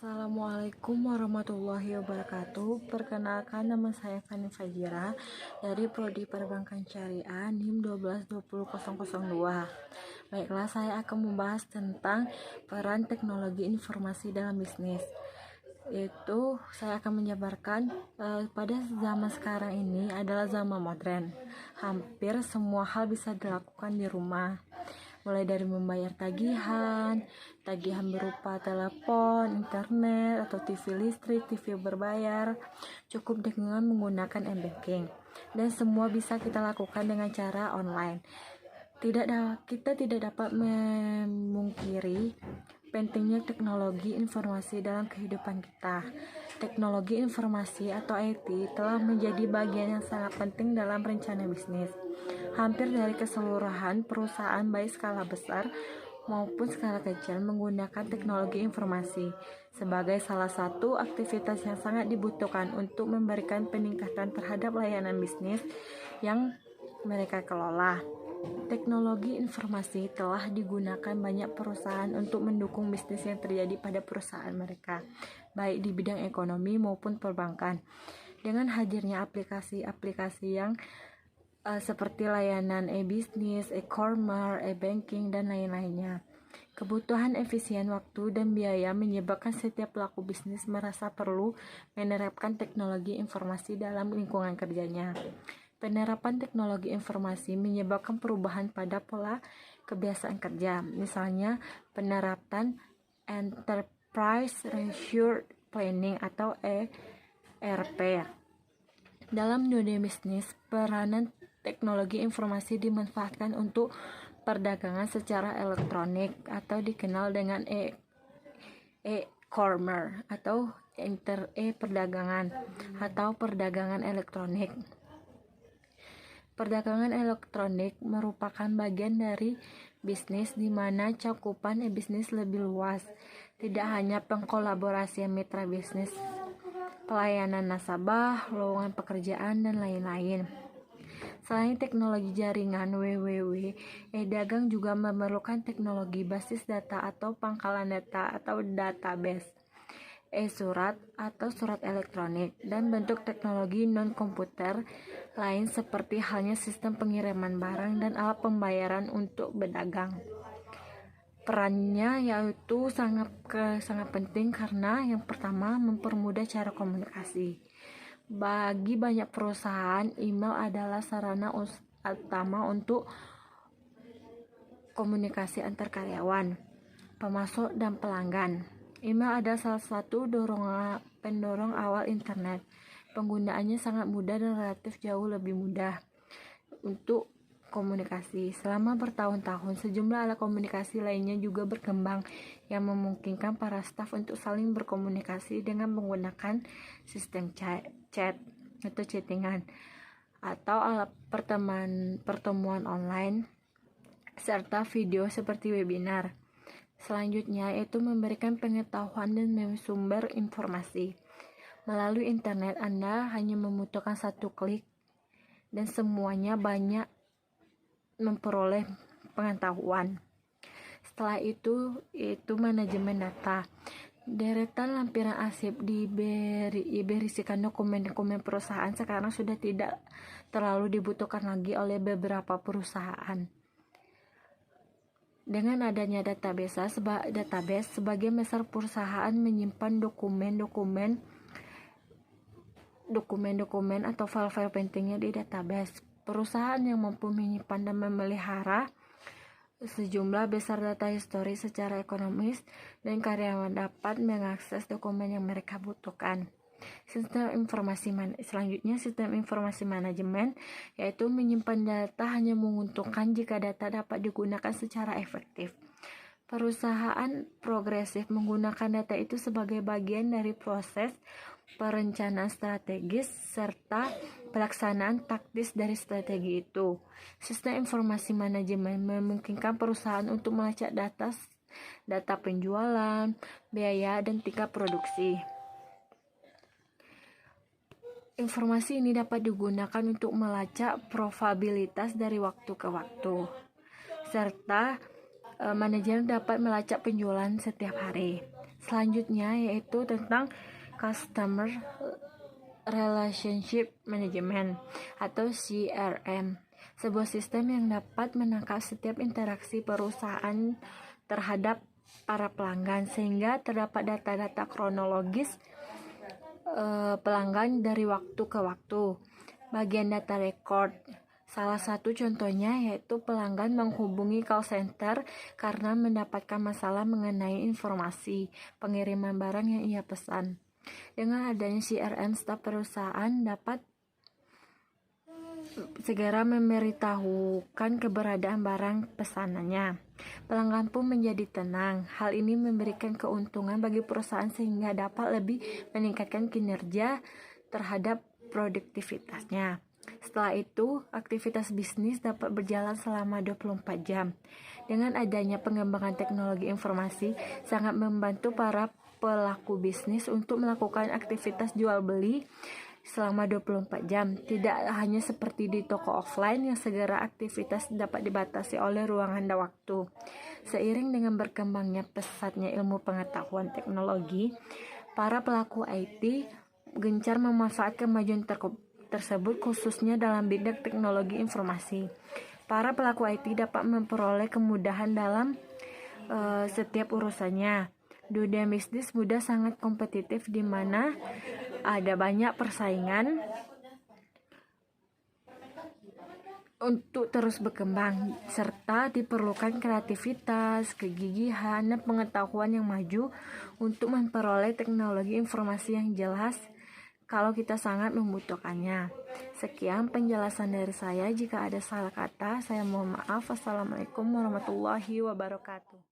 Assalamualaikum warahmatullahi wabarakatuh. Perkenalkan, nama saya Fani Fajira dari Prodi Perbankan Syariah NIM 1220002. Baiklah, saya akan membahas tentang peran teknologi informasi dalam bisnis. Yaitu saya akan menjabarkan pada zaman sekarang ini adalah zaman modern. Hampir semua hal bisa dilakukan di rumah, mulai dari membayar tagihan berupa telepon, internet, atau TV listrik, TV berbayar, cukup dengan menggunakan m-banking. Dan semua bisa kita lakukan dengan cara online. Kita tidak dapat memungkiri pentingnya teknologi informasi dalam kehidupan kita. Teknologi informasi atau IT telah menjadi bagian yang sangat penting dalam rencana bisnis. Hampir dari keseluruhan perusahaan baik skala besar maupun skala kecil menggunakan teknologi informasi sebagai salah satu aktivitas yang sangat dibutuhkan untuk memberikan peningkatan terhadap layanan bisnis yang mereka kelola. Teknologi informasi telah digunakan banyak perusahaan untuk mendukung bisnis yang terjadi pada perusahaan mereka, baik di bidang ekonomi maupun perbankan. Dengan hadirnya aplikasi-aplikasi yang seperti layanan e-bisnis, e-commerce, e-banking, dan lain-lainnya. Kebutuhan efisien waktu dan biaya menyebabkan setiap pelaku bisnis merasa perlu menerapkan teknologi informasi dalam lingkungan kerjanya. Penerapan teknologi informasi menyebabkan perubahan pada pola kebiasaan kerja, misalnya penerapan Enterprise Resource Planning atau ERP. Dalam dunia bisnis, peranan teknologi informasi dimanfaatkan untuk perdagangan secara elektronik atau dikenal dengan e-commerce atau perdagangan atau perdagangan elektronik. Perdagangan elektronik merupakan bagian dari bisnis di mana cakupan e-bisnis lebih luas, tidak hanya pengkolaborasian mitra bisnis, pelayanan nasabah, lowongan pekerjaan, dan lain-lain. Selain teknologi jaringan www, e-dagang juga memerlukan teknologi basis data atau pangkalan data atau database, e-surat atau surat elektronik, dan bentuk teknologi non-komputer lain seperti halnya sistem pengiriman barang dan alat pembayaran untuk berdagang. Perannya yaitu sangat penting karena yang pertama mempermudah cara komunikasi. Bagi banyak perusahaan, email adalah sarana utama untuk komunikasi antar karyawan, pemasok, dan pelanggan. Email adalah salah satu pendorong awal internet. Penggunaannya sangat mudah dan relatif jauh lebih mudah untuk komunikasi. Selama bertahun-tahun, sejumlah alat komunikasi lainnya juga berkembang yang memungkinkan para staf untuk saling berkomunikasi dengan menggunakan sistem chat atau chattingan atau alat pertemuan online serta video seperti webinar. Selanjutnya yaitu memberikan pengetahuan dan sumber informasi. Melalui internet, Anda hanya membutuhkan satu klik dan semuanya banyak memperoleh pengetahuan. Setelah itu manajemen data. Deretan lampiran arsip diberisikan dokumen-dokumen perusahaan sekarang sudah tidak terlalu dibutuhkan lagi oleh beberapa perusahaan. Dengan adanya database, sebagian besar perusahaan menyimpan dokumen-dokumen atau file-file pentingnya di database. Perusahaan yang mampu menyimpan dan memelihara sejumlah besar data histori secara ekonomis dan karyawan dapat mengakses dokumen yang mereka butuhkan. Selanjutnya, sistem informasi manajemen, yaitu menyimpan data hanya menguntungkan jika data dapat digunakan secara efektif. Perusahaan progresif menggunakan data itu sebagai bagian dari proses perencanaan strategis serta pelaksanaan taktis dari strategi itu. Sistem informasi manajemen memungkinkan perusahaan untuk melacak data penjualan, biaya, dan tingkat produksi. Informasi ini dapat digunakan untuk melacak probabilitas dari waktu ke waktu, serta manajer dapat melacak penjualan setiap hari. Selanjutnya yaitu tentang Customer Relationship Management atau CRM, sebuah sistem yang dapat menangkap setiap interaksi perusahaan terhadap para pelanggan sehingga terdapat data-data kronologis pelanggan dari waktu ke waktu. Bagian data record, salah satu contohnya yaitu pelanggan menghubungi call center karena mendapatkan masalah mengenai informasi pengiriman barang yang ia pesan. Dengan adanya CRM, staf perusahaan dapat segera memberitahukan keberadaan barang pesanannya. Pelanggan pun menjadi tenang. Hal ini memberikan keuntungan bagi perusahaan sehingga dapat lebih meningkatkan kinerja terhadap produktivitasnya. Setelah itu, aktivitas bisnis dapat berjalan selama 24 jam. Dengan adanya pengembangan teknologi informasi, sangat membantu para pelaku bisnis untuk melakukan aktivitas jual beli selama 24 jam. Tidak hanya seperti di toko offline yang segera aktivitas dapat dibatasi oleh ruangan dan waktu. Seiring dengan berkembangnya pesatnya ilmu pengetahuan teknologi, para pelaku IT gencar memanfaatkan kemajuan tersebut khususnya dalam bidang teknologi informasi. Para pelaku IT dapat memperoleh kemudahan dalam setiap urusannya. Dunia bisnis mudah sangat kompetitif di mana ada banyak persaingan untuk terus berkembang serta diperlukan kreativitas, kegigihan, dan pengetahuan yang maju untuk memperoleh teknologi informasi yang jelas kalau kita sangat membutuhkannya. Sekian penjelasan dari saya. Jika ada salah kata, saya mohon maaf. Wassalamualaikum warahmatullahi wabarakatuh.